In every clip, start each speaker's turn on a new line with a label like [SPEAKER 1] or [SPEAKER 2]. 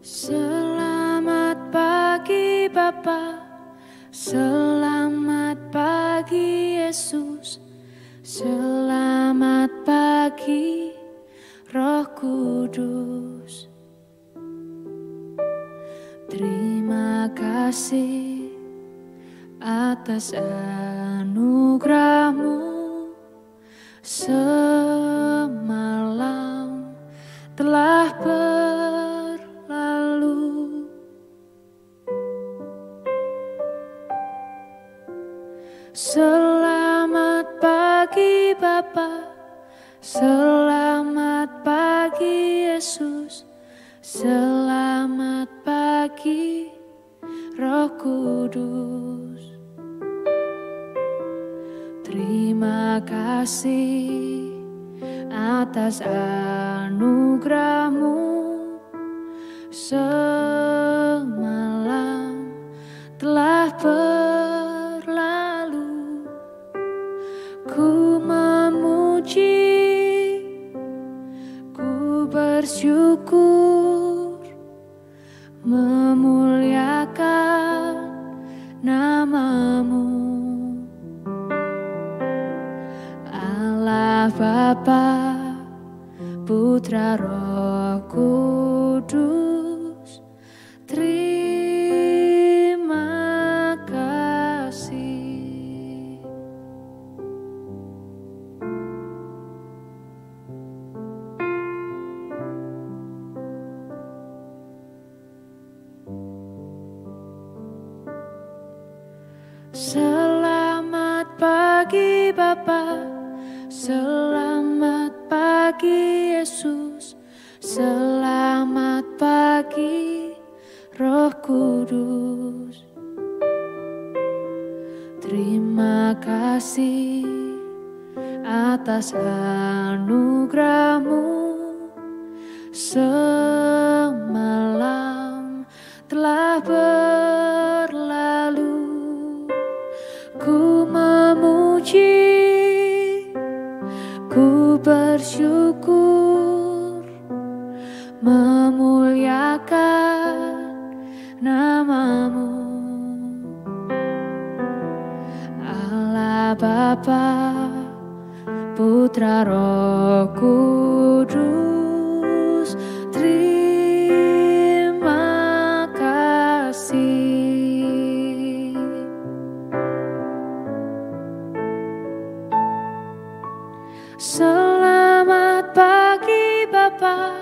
[SPEAKER 1] Selamat pagi Bapa, selamat pagi Yesus, selamat pagi Roh Kudus. Terima kasih atas anugerah-Mu semalam telah berlalu. Selamat pagi Bapa, selamat pagi Yesus, selamat pagi Roh Kudus. Terima kasih atas anugerah-Mu semalam telah berlalu. Ku memuji, ku bersyukur, memuliakan nama-Mu. Allah Bapa, Putra Roh Kudus, terima kasih. Selamat pagi Bapa, selamat pagi Yesus, selamat pagi Roh Kudus. Terima kasih atas anugerah-Mu semalam telah berlalu. Ku memuji, ku bersyukur, memuliakan nama-Mu. Allah Bapa, Putra Roh Kudus, terima kasih. Selamat pagi Bapa,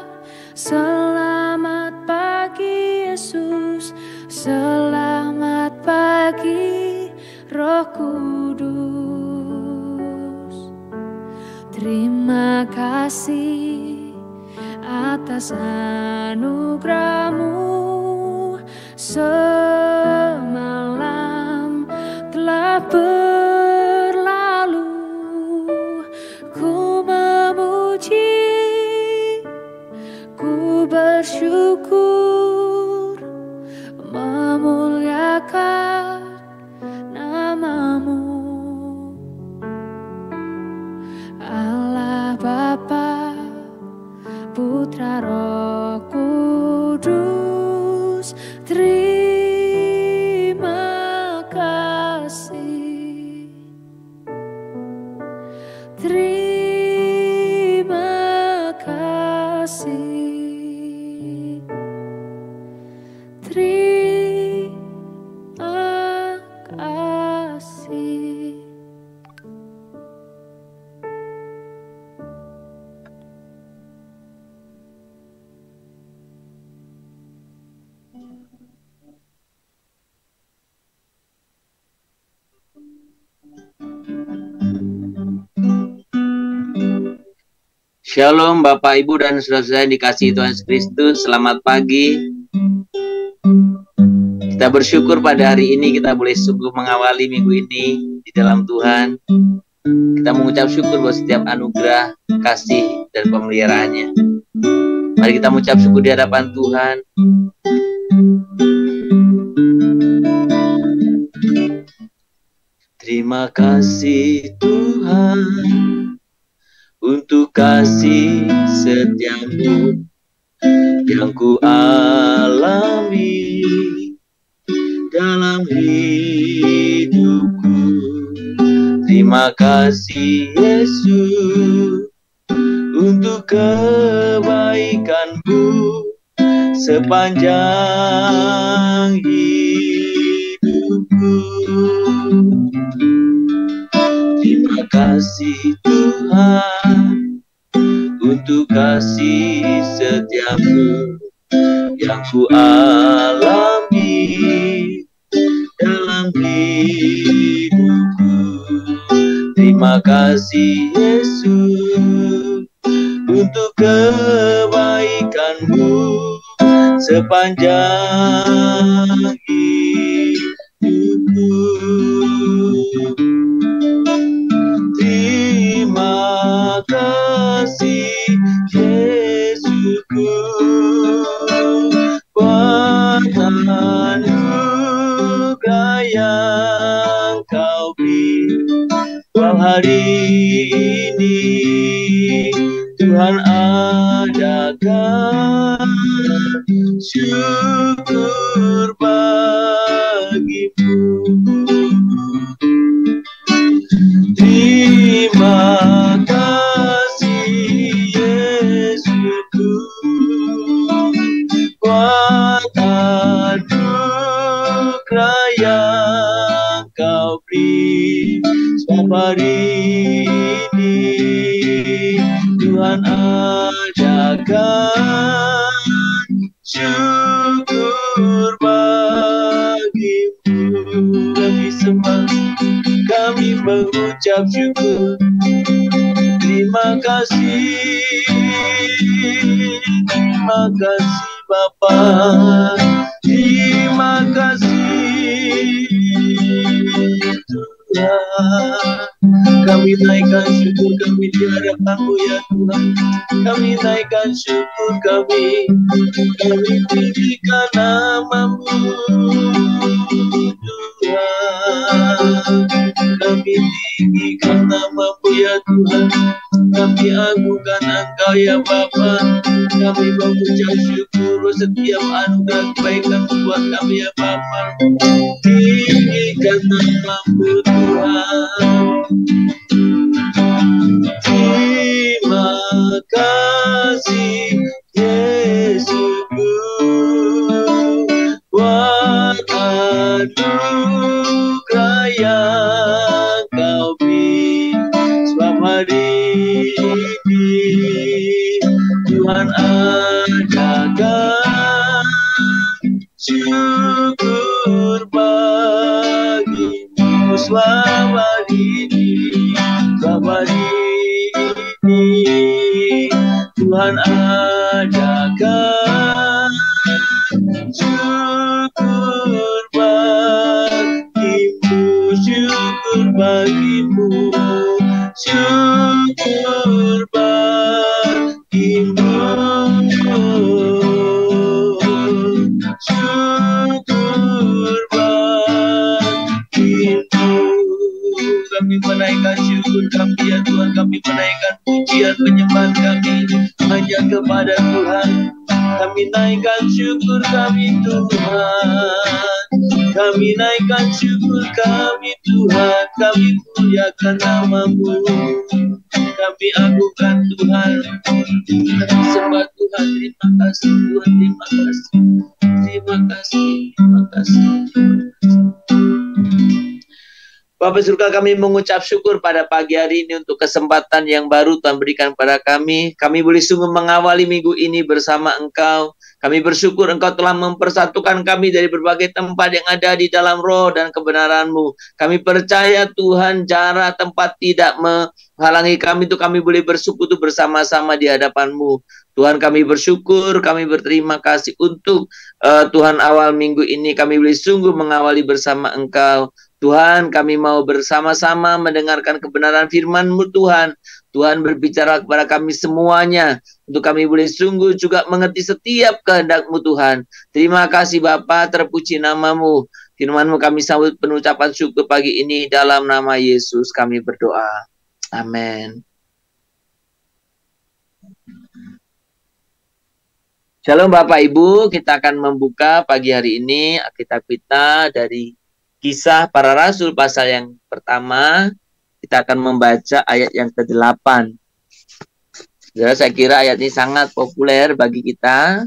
[SPEAKER 1] selamat pagi Yesus, selamat pagi Roh Kudus. Terima kasih atas anugerah-Mu semalam telah berlalu. Ku memuji, ku bersyukur, memuliakan nama-Mu. Allah Bapa, Putra Roh Kudus, terima kasih. Terima kasih. Terima kasih.
[SPEAKER 2] Shalom Bapak Ibu dan saudara-saudara yang dikasihi Tuhan Yesus Kristus. Selamat pagi. Kita bersyukur pada hari ini kita boleh sungguh mengawali minggu ini di dalam Tuhan. Kita mengucap syukur buat setiap anugerah, kasih, dan pemeliharaannya. Mari kita mengucap syukur di hadapan Tuhan. Terima kasih Tuhan untuk kasih setiamu yang ku alami dalam hidupku. Terima kasih Yesus untuk kebaikan-Mu sepanjang hidupku. Terima kasih Tuhan untuk kasih setiamu yang ku alami dalam hidupku. Terima kasih Yesus untuk kebaikan-Mu sepanjang hidupku. Terima kasih Yesusku buat anugerah yang Kau beri. Hari ini Tuhan adakan syukur bagi-Mu. Terima kasih Yesusku buat anugerah yang Kau beri. Sebab hari ini Tuhan adakan syukur bagi-Mu. Kami sembah, kami mengucap syukur. Terima kasih Bapa. Terima kasih Tuhan. Kami naikkan syukur kami di hadapan-Mu ya Tuhan. Kami naikkan syukur kami. Kami tinggikan nama-Mu Tuhan. Kami tinggikan nama-Mu ya Tuhan. Kami agungkan Engkau ya Bapa. Kami mengucap syukur setiap anugerah kebaikan buat kami ya Bapa. Tinggikan nama-Mu Tuhan. Terima kasih Yesusku buat anugerah yang Kau beri. Sebab hari ini Tuhan adakan syukur bagi-Mu. Sebab hari ini Tuhan adakan syukur bagi-Mu, syukur bagi-Mu, syukur bagi-Mu, syukur bagi-Mu. Kami menaikkan syukur kami ya Tuhan. Kami menaikkan pujian penyembahan kami hanya kepada Tuhan. Kami naikkan syukur kami Tuhan. Kami naikkan syukur kami Tuhan. Kami muliakan nama-Mu. Kami agungkan Tuhan. Kami sembah Tuhan. Terima kasih Tuhan. Terima kasih. Terima kasih. Terima kasih. Bapa surga, kami mengucap syukur pada pagi hari ini untuk kesempatan yang baru Tuhan berikan pada kami. Kami boleh sungguh mengawali minggu ini bersama Engkau. Kami bersyukur Engkau telah mempersatukan kami dari berbagai tempat yang ada di dalam roh dan kebenaran-Mu. Kami percaya Tuhan jarak tempat tidak menghalangi kami untuk kami boleh bersekutu bersama-sama di hadapan-Mu. Tuhan, kami bersyukur, kami berterima kasih untuk Tuhan awal minggu ini. Kami boleh sungguh mengawali bersama Engkau. Tuhan, kami mau bersama-sama mendengarkan kebenaran firman-Mu Tuhan. Tuhan berbicara kepada kami semuanya, untuk kami boleh sungguh juga mengerti setiap kehendak-Mu Tuhan. Terima kasih Bapa, terpuji nama-Mu. Firman-Mu kami sambut penuh ucapan syukur pagi ini, dalam nama Yesus kami berdoa. Amin. Shalom Bapak Ibu, kita akan membuka pagi hari ini Alkitab kita dari Kisah Para Rasul pasal yang pertama. Kita akan membaca ayat yang ke-8. Saya kira ayat ini sangat populer bagi kita.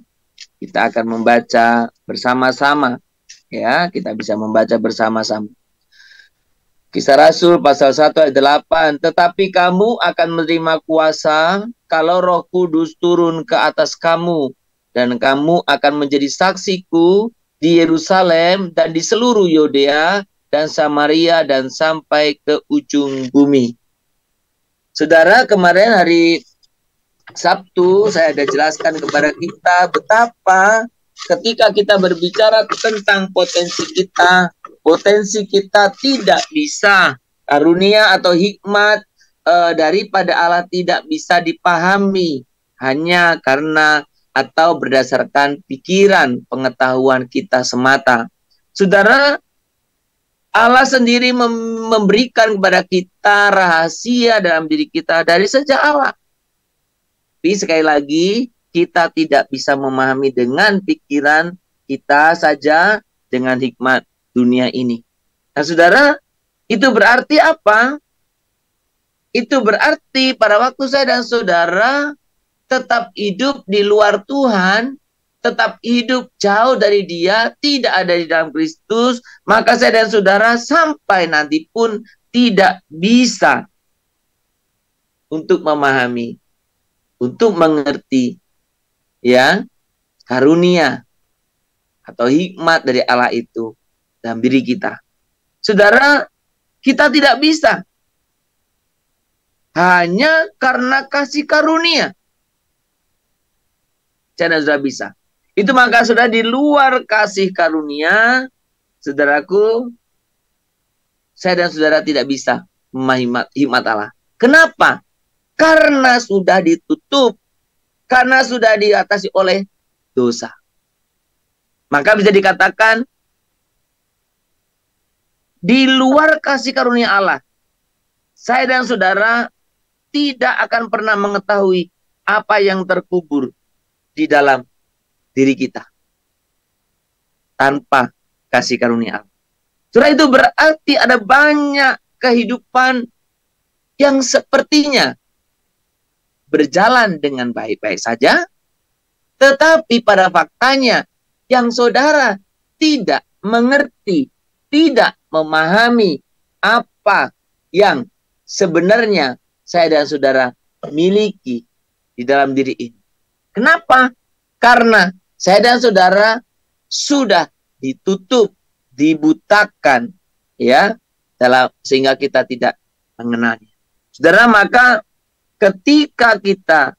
[SPEAKER 2] Kita akan membaca bersama-sama. Ya, kita bisa membaca bersama-sama. Kisah Rasul pasal 1 ayat 8. Tetapi kamu akan menerima kuasa kalau Roh Kudus turun ke atas kamu. Dan kamu akan menjadi saksiku di Yerusalem dan di seluruh Yudea dan Samaria dan sampai ke ujung bumi. Saudara, kemarin hari Sabtu saya ada jelaskan kepada kita betapa ketika kita berbicara tentang potensi kita tidak bisa, karunia atau hikmat daripada Allah tidak bisa dipahami hanya karena atau berdasarkan pikiran pengetahuan kita semata. Saudara, Allah sendiri memberikan kepada kita rahasia dalam diri kita dari sejak awal. Tapi sekali lagi, kita tidak bisa memahami dengan pikiran kita saja dengan hikmat dunia ini. Nah, saudara, itu berarti apa? Itu berarti pada waktu saya dan saudara tetap hidup di luar Tuhan, tetap hidup jauh dari Dia, tidak ada di dalam Kristus, maka saya dan saudara sampai nanti pun tidak bisa untuk memahami, untuk mengerti, ya, karunia atau hikmat dari Allah itu dalam diri kita. Saudara, kita tidak bisa hanya karena kasih karunia. Saya dan saudara bisa. Itu maka saudara di luar kasih karunia, saudaraku, saya dan saudara tidak bisa memahami hikmat Allah. Kenapa? Karena sudah ditutup, karena sudah diatasi oleh dosa. Maka bisa dikatakan di luar kasih karunia Allah, saya dan saudara tidak akan pernah mengetahui apa yang terkubur di dalam diri kita tanpa kasih karunia Allah. Saudara, itu berarti ada banyak kehidupan yang sepertinya berjalan dengan baik-baik saja, tetapi pada faktanya yang saudara tidak mengerti, tidak memahami apa yang sebenarnya saya dan saudara miliki di dalam diri ini. Kenapa? Karena saya dan saudara sudah ditutup, dibutakan, ya, sehingga kita tidak mengenalnya. Saudara, maka ketika kita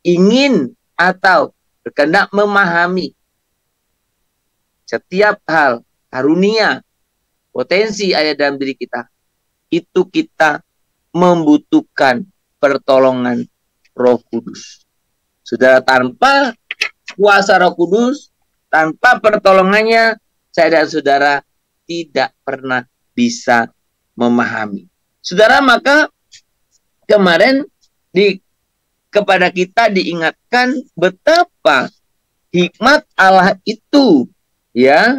[SPEAKER 2] ingin atau berkehendak memahami setiap hal, karunia, potensi ada dalam diri kita, itu kita membutuhkan pertolongan Roh Kudus. Saudara, tanpa kuasa Roh Kudus, tanpa pertolongannya, saya dan saudara tidak pernah bisa memahami. Saudara, maka kemarin kepada kita diingatkan betapa hikmat Allah itu, ya,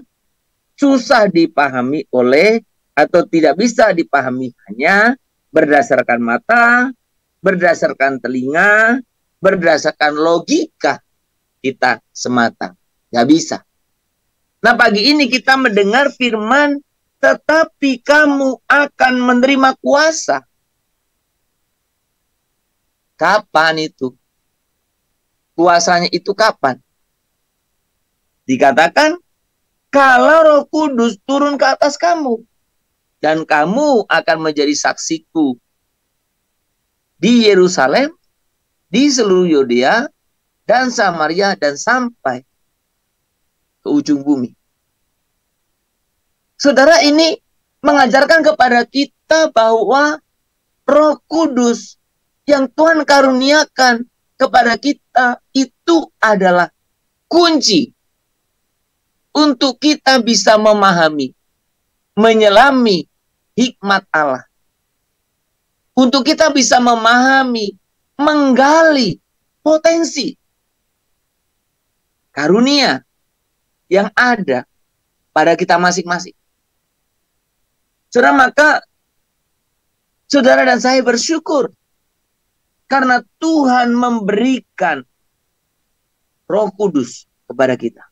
[SPEAKER 2] susah dipahami oleh atau tidak bisa dipahami hanya berdasarkan mata, berdasarkan telinga, berdasarkan logika kita semata. Nggak bisa. Nah, pagi ini kita mendengar firman, tetapi kamu akan menerima kuasa. Kapan itu? Kuasanya itu kapan? Dikatakan, kalau Roh Kudus turun ke atas kamu, dan kamu akan menjadi saksiku di Yerusalem, di seluruh Yudea, dan Samaria, dan sampai ke ujung bumi. Saudara, ini mengajarkan kepada kita bahwa Roh Kudus yang Tuhan karuniakan kepada kita itu adalah kunci untuk kita bisa memahami, menyelami hikmat Allah. Untuk kita bisa memahami, menggali potensi karunia yang ada pada kita masing-masing. Saudara, maka saudara dan saya bersyukur karena Tuhan memberikan Roh Kudus kepada kita.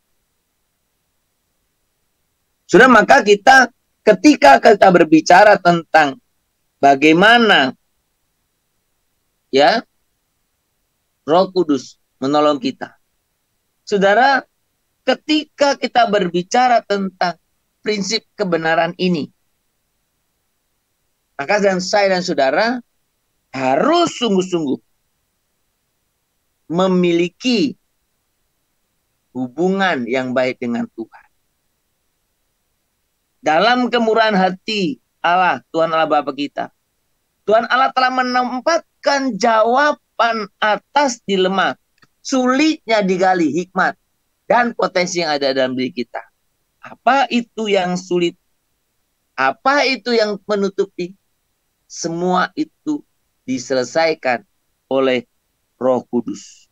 [SPEAKER 2] Saudara, maka ketika kita berbicara tentang bagaimana ya Roh Kudus menolong kita. Saudara, ketika kita berbicara tentang prinsip kebenaran ini, maka saya dan saudara harus sungguh-sungguh memiliki hubungan yang baik dengan Tuhan. Dalam kemurahan hati Allah, Tuhan Allah Bapa kita, Tuhan Allah telah menempatkan jawaban atas dilema, sulitnya digali hikmat dan potensi yang ada dalam diri kita. Apa itu yang sulit? Apa itu yang menutupi? Semua itu diselesaikan oleh Roh Kudus.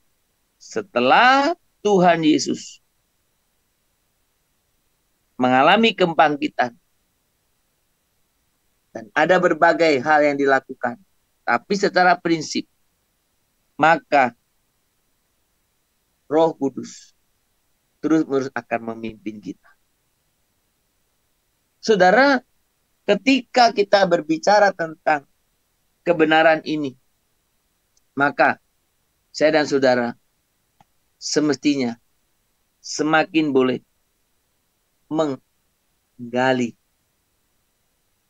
[SPEAKER 2] Setelah Tuhan Yesus mengalami kebangkitan dan ada berbagai hal yang dilakukan, tapi secara prinsip, maka Roh Kudus terus-menerus akan memimpin kita. Saudara, ketika kita berbicara tentang kebenaran ini, maka saya dan saudara semestinya semakin boleh menggali,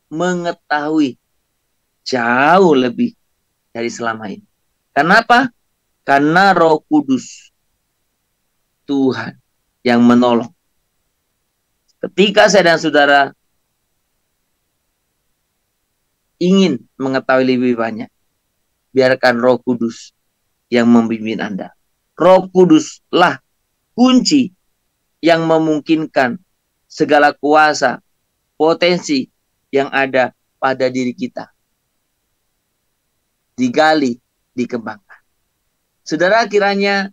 [SPEAKER 2] mengetahui jauh lebih dari selama ini. Kenapa? Karena Roh Kudus Tuhan yang menolong. Ketika saya dan saudara ingin mengetahui lebih banyak, biarkan Roh Kudus yang membimbing Anda. Roh Kuduslah kunci yang memungkinkan segala kuasa, potensi yang ada pada diri kita digali, dikembangkan. Saudara, kiranya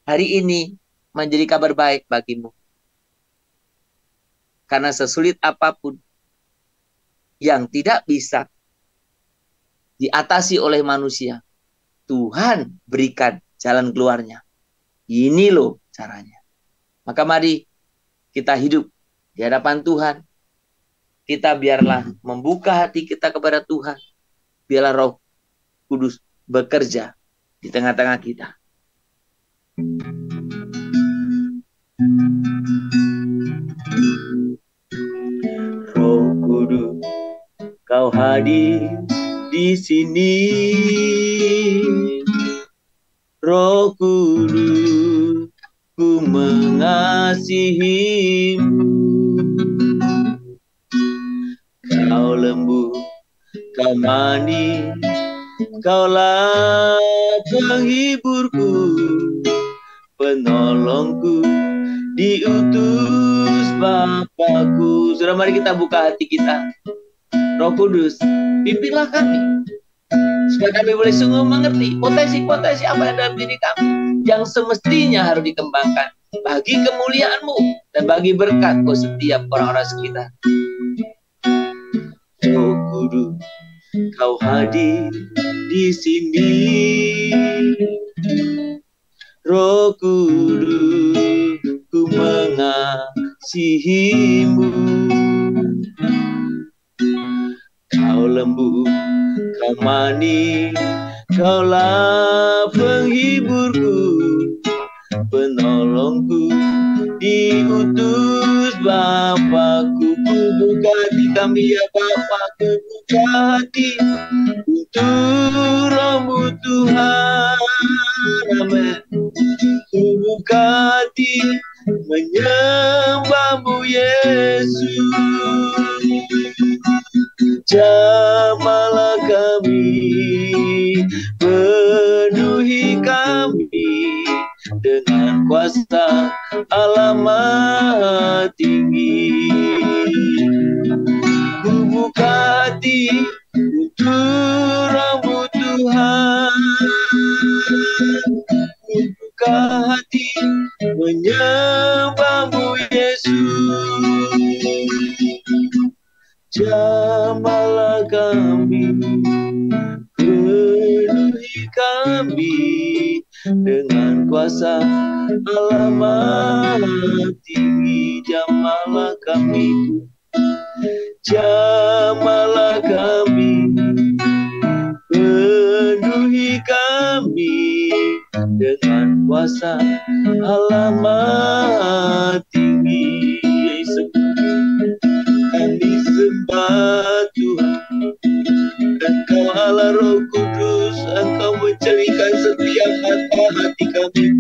[SPEAKER 2] hari ini menjadi kabar baik bagimu. Karena sesulit apapun yang tidak bisa diatasi oleh manusia, Tuhan berikan jalan keluarnya. Ini loh caranya. Maka mari kita hidup di hadapan Tuhan. Kita biarlah membuka hati kita kepada Tuhan. Biarlah Roh Kudus bekerja di tengah-tengah kita. Roh Kudus, Kau hadir di sini. Roh Kudus, ku mengasihimu. Kau lembut, Kau manis, Kaulah penghiburku, penolongku, diutus Bapakku. Saudara, mari kita buka hati kita. Roh Kudus, pimpinlah kami, supaya kami boleh sungguh mengerti potensi-potensi apa yang dalam diri kami, yang semestinya harus dikembangkan bagi kemuliaan-Mu dan bagi berkat Kau setiap orang-orang sekitar. Roh Kudus, Kau hadir di sini. Roh Kudus, ku mengasihimu. Kau lembut, Kau manis, Kaulah penghiburku, penolongku, diutus Bapakku. Ku buka hati kami ya Bapakku, buka hati untuk Roh-Mu Tuhan. Amin. Ku buka hati menyembah-Mu Yesus. Jamahlah kami, penuhi kami dengan kuasa Allah Maha Tinggi. Ku buka hati untuk Roh-Mu Tuhan. hati menyembahmu Yesus. Jamahlah kami, penuhi kami dengan kuasa Allah Maha Tinggi. Jamahlah kami, jamahlah kami, penuhi kami dengan kuasa Allah Maha Tinggi. Yesus, kami sembah Tuhan. Engkau Allah Roh Kudus, Engkau mencerahkan setiap hati kami.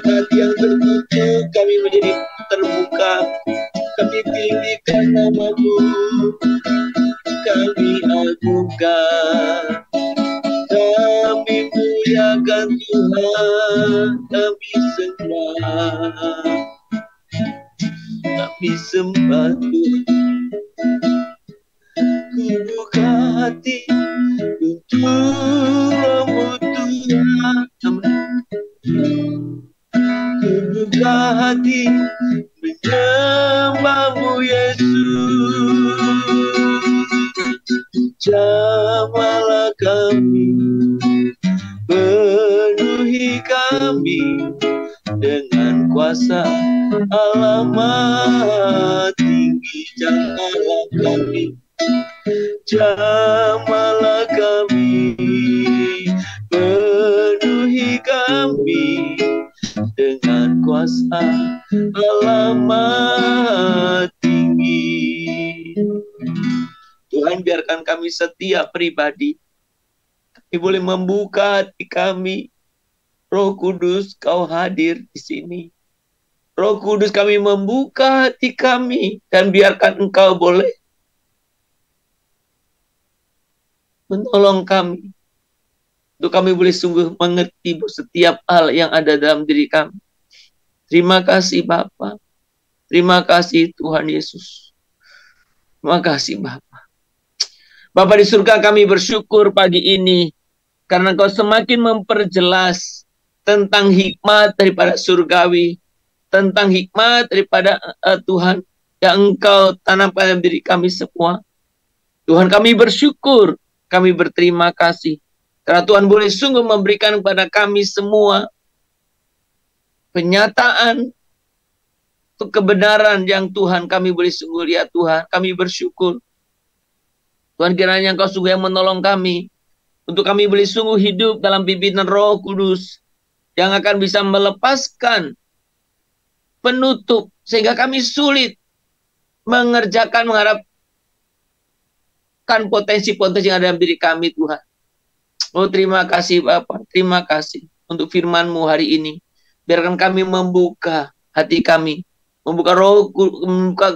[SPEAKER 2] Hati yang tertutup kami menjadi terbuka. Kami tinggikan nama-Mu, kami agungkan, kami muliakan Tuhan, kami sembah Tuhan. Ku buka hati untuk Roh-Mu Tuhan. Ku buka hati menyembah-Mu Yesus. Jamahlah kami, penuhi kami dengan kuasa Allah Maha Tinggi. Jamahlah kami, jamahlah kami, penuhi kami dengan kuasa Allah Maha Tinggi. Tuhan, biarkan kami setiap pribadi, kami boleh membuka hati kami. Roh Kudus, Kau hadir di sini. Roh Kudus, kami membuka hati kami, dan biarkan Engkau boleh menolong kami, untuk kami boleh sungguh mengerti setiap hal yang ada dalam diri kami. Terima kasih Bapa. Terima kasih Tuhan Yesus. Terima kasih Bapa. Bapa di surga, kami bersyukur pagi ini karena Engkau semakin memperjelas tentang hikmat daripada surgawi, tentang hikmat daripada Tuhan yang Engkau tanamkan dalam diri kami semua. Tuhan, kami bersyukur, kami berterima kasih karena Tuhan boleh sungguh memberikan kepada kami semua penyataan untuk kebenaran yang Tuhan kami boleh sungguh lihat. Tuhan, kami bersyukur. Tuhan, kiranya Engkau sungguh yang menolong kami untuk kami boleh sungguh hidup dalam pimpinan Roh Kudus yang akan bisa melepaskan penutup sehingga kami sulit mengharapkan potensi-potensi yang ada dalam diri kami, Tuhan. Oh, terima kasih Bapak, terima kasih untuk firman-Mu hari ini. Biarkan kami membuka hati kami, membuka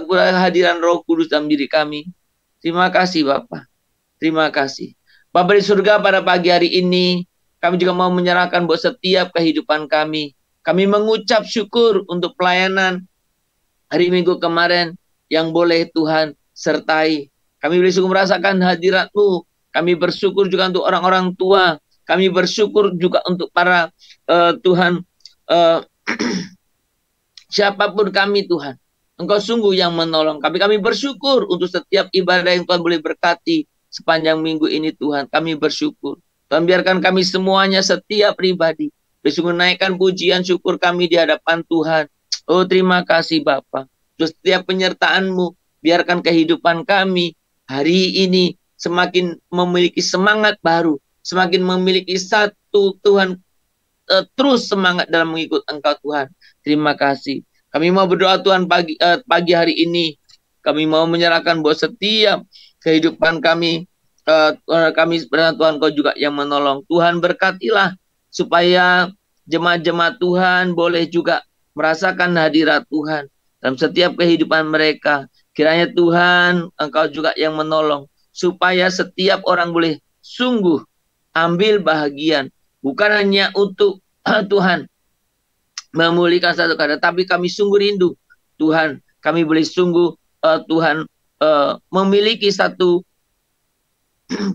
[SPEAKER 2] kehadiran Roh Kudus dalam diri kami. Terima kasih Bapak, terima kasih. Bapa di surga, pada pagi hari ini kami juga mau menyerahkan buat setiap kehidupan kami. Kami mengucap syukur untuk pelayanan hari Minggu kemarin yang boleh Tuhan sertai. Kami boleh sungguh merasakan hadirat-Mu. Kami bersyukur juga untuk orang-orang tua. Kami bersyukur juga untuk para Tuhan, siapapun kami Tuhan. Engkau sungguh yang menolong kami. Kami bersyukur untuk setiap ibadah yang Tuhan boleh berkati sepanjang minggu ini Tuhan. Kami bersyukur. Tuhan, biarkan kami semuanya, setiap pribadi, bersungguh naikkan pujian syukur kami di hadapan Tuhan. Oh, terima kasih Bapa. Untuk setiap penyertaan-Mu, biarkan kehidupan kami hari ini semakin memiliki semangat baru. Semakin memiliki satu Tuhan, terus semangat dalam mengikut Engkau Tuhan. Terima kasih. Kami mau berdoa Tuhan pagi hari ini. Kami mau menyerahkan buat setiap kehidupan kami. Kami sebenarnya Tuhan, Kau juga yang menolong. Tuhan, berkatilah supaya jemaat-jemaat Tuhan boleh juga merasakan hadirat Tuhan dalam setiap kehidupan mereka. Kiranya Tuhan, Engkau juga yang menolong supaya setiap orang boleh sungguh ambil bahagian. Bukan hanya untuk Tuhan memulihkan satu keadaan, tapi kami sungguh rindu Tuhan, kami boleh sungguh Tuhan memiliki satu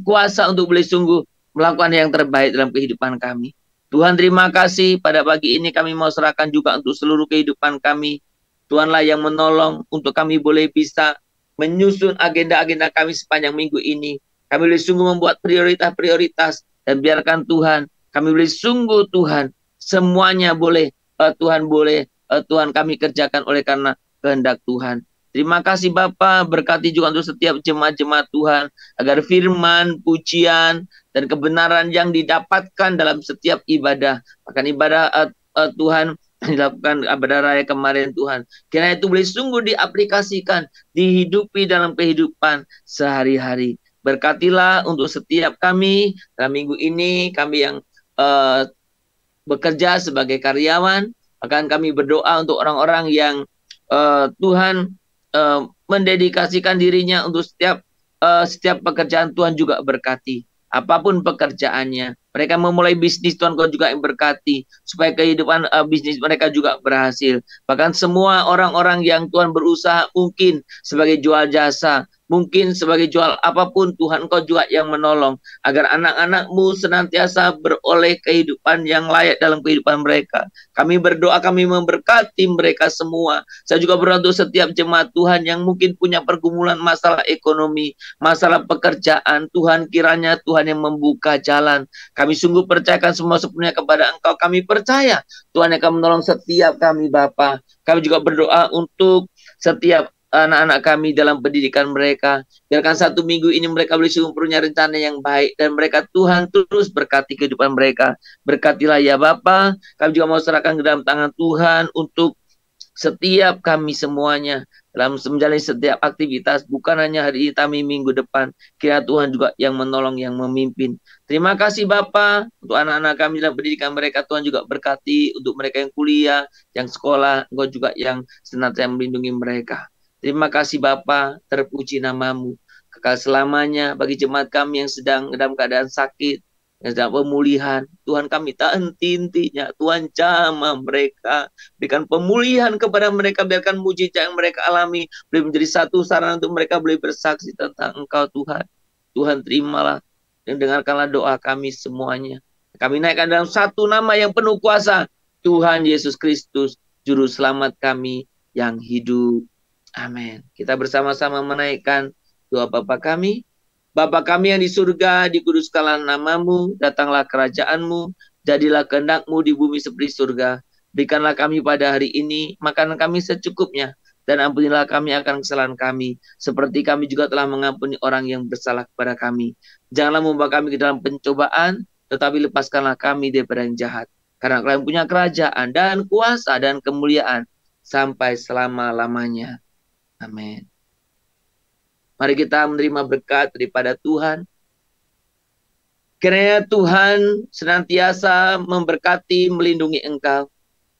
[SPEAKER 2] kuasa untuk boleh sungguh melakukan yang terbaik dalam kehidupan kami. Tuhan, terima kasih pada pagi ini kami mau serahkan juga untuk seluruh kehidupan kami. Tuhanlah yang menolong untuk kami boleh bisa menyusun agenda-agenda kami sepanjang minggu ini. Kami boleh sungguh membuat prioritas-prioritas dan biarkan Tuhan, kami boleh sungguh Tuhan, semuanya boleh Tuhan kami kerjakan oleh karena kehendak Tuhan. Terima kasih Bapa, berkati juga untuk setiap jemaat-jemaat Tuhan, agar firman, pujian, dan kebenaran yang didapatkan dalam setiap ibadah, bahkan ibadah Tuhan dilakukan ibadah raya kemarin Tuhan, kiranya itu boleh sungguh diaplikasikan, dihidupi dalam kehidupan sehari-hari. Berkatilah untuk setiap kami dalam minggu ini, kami yang bekerja sebagai karyawan, akan kami berdoa untuk orang-orang yang Tuhan mendedikasikan dirinya untuk setiap pekerjaan. Tuhan juga berkati apapun pekerjaannya. Mereka memulai bisnis, Tuhan Kau juga yang berkati supaya kehidupan bisnis mereka juga berhasil. Bahkan semua orang-orang yang Tuhan berusaha mungkin sebagai jual jasa, mungkin sebagai jual apapun, Tuhan Kau juga yang menolong agar anak-anak-Mu senantiasa beroleh kehidupan yang layak dalam kehidupan mereka. Kami berdoa, kami memberkati mereka semua. Saya juga berdoa untuk setiap jemaat Tuhan yang mungkin punya pergumulan masalah ekonomi, masalah pekerjaan. Tuhan, kiranya Tuhan yang membuka jalan. Kami sungguh percayakan semua sepenuhnya kepada Engkau. Kami percaya Tuhan yang akan menolong setiap kami Bapa. Kami juga berdoa untuk setiap anak-anak kami dalam pendidikan mereka. Biarkan satu minggu ini mereka boleh sungguh punya rencana yang baik. Dan mereka Tuhan terus berkati kehidupan mereka. Berkatilah ya Bapa. Kami juga mau serahkan ke dalam tangan Tuhan untuk setiap kami semuanya dalam menjalani setiap aktivitas, bukan hanya hari ini tapi minggu depan. Kira Tuhan juga yang menolong, yang memimpin. Terima kasih Bapa untuk anak-anak kami dalam pendidikan mereka. Tuhan juga berkati untuk mereka yang kuliah, yang sekolah. Engkau juga yang senantiasa melindungi mereka. Terima kasih Bapa, terpuji nama-Mu kekal selamanya. Bagi jemaat kami yang sedang dalam keadaan sakit, yang sedang pemulihan, Tuhan kami tak henti-hentinya. Tuhan jamah mereka, berikan pemulihan kepada mereka, biarkan mujizat yang mereka alami boleh menjadi satu sarana untuk mereka boleh bersaksi tentang Engkau Tuhan. Tuhan terimalah dan dengarkanlah doa kami semuanya. Kami naikkan dalam satu nama yang penuh kuasa, Tuhan Yesus Kristus, Juru Selamat kami yang hidup. Amin. Kita bersama-sama menaikkan doa Bapa kami. Bapa kami yang di surga, dikuduskanlah nama-Mu, datanglah kerajaan-Mu, jadilah kehendak-Mu di bumi seperti surga. Berikanlah kami pada hari ini makanan kami secukupnya, dan ampunilah kami akan kesalahan kami, seperti kami juga telah mengampuni orang yang bersalah kepada kami. Janganlah membawa kami ke dalam pencobaan, tetapi lepaskanlah kami daripada yang jahat. Karena Kau yang punya kerajaan dan kuasa dan kemuliaan sampai selama-lamanya. Amin. Mari kita menerima berkat daripada Tuhan. Kiranya Tuhan senantiasa memberkati, melindungi engkau.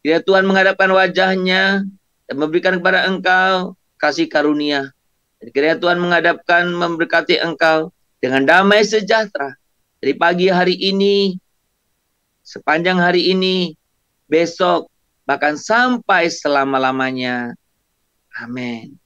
[SPEAKER 2] Kiranya Tuhan menghadapkan wajahnya dan memberikan kepada engkau kasih karunia. Dan kiranya Tuhan menghadapkan, memberkati engkau dengan damai sejahtera. Dari pagi hari ini, sepanjang hari ini, besok, bahkan sampai selama-lamanya. Amin.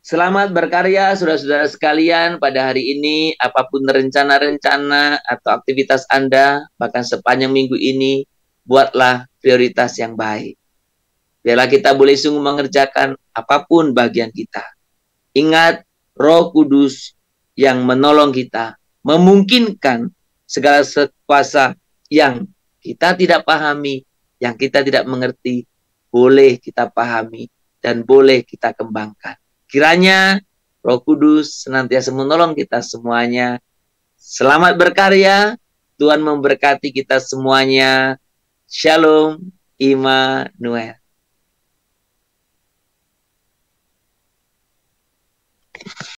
[SPEAKER 2] Selamat berkarya saudara-saudara sekalian pada hari ini. Apapun rencana-rencana atau aktivitas Anda, bahkan sepanjang minggu ini, buatlah prioritas yang baik. Biarlah kita boleh sungguh mengerjakan apapun bagian kita. Ingat, Roh Kudus yang menolong kita, memungkinkan segala kuasa yang kita tidak pahami, yang kita tidak mengerti, boleh kita pahami dan boleh kita kembangkan. Kiranya Roh Kudus senantiasa menolong kita semuanya. Selamat berkarya. Tuhan memberkati kita semuanya. Shalom, Immanuel.